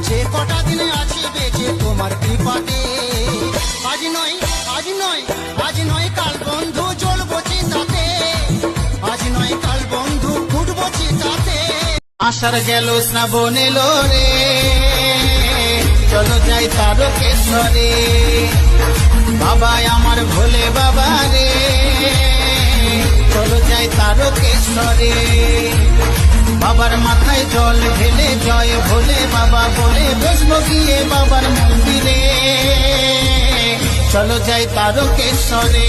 যে কটা দিনে আছি বেঁচে তোমার কৃপাতে। আজ নয় আজ নয় আজ নয় কাল বন্ধু জ্বলবো চিতাতে, আজ নয় কাল বন্ধু ফুটবো চিতাতে। আষাঢ় গেল শ্রাবণ এলো রে, চলো যাই তারকেশ্বরে। বাবা আমার ভোলে বাবা রে, চলো যাই তারকেশ্বরে। বাবার মাথায় জল ঢেলে জয় ভোলে বাবা বলে বসবো গিয়ে বাবার মন্দিরে। চলো যাই তারকেশ্বরে।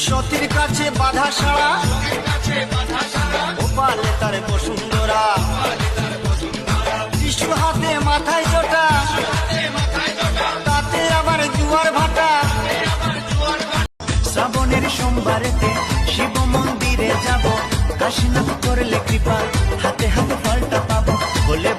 সতীর কাছে বাধা সারা, ওপালে তার বসুন্ধরা। ত্রিশূল হাতে মাথায় জোটা, তাতে আবার জুয়ার ভাটা। শ্রাবণের সোমবারেতে শিব মন্দিরে যাব, কাশীনাথ করলে কৃপা, হাতে হাতে ফলটা পাবো বলে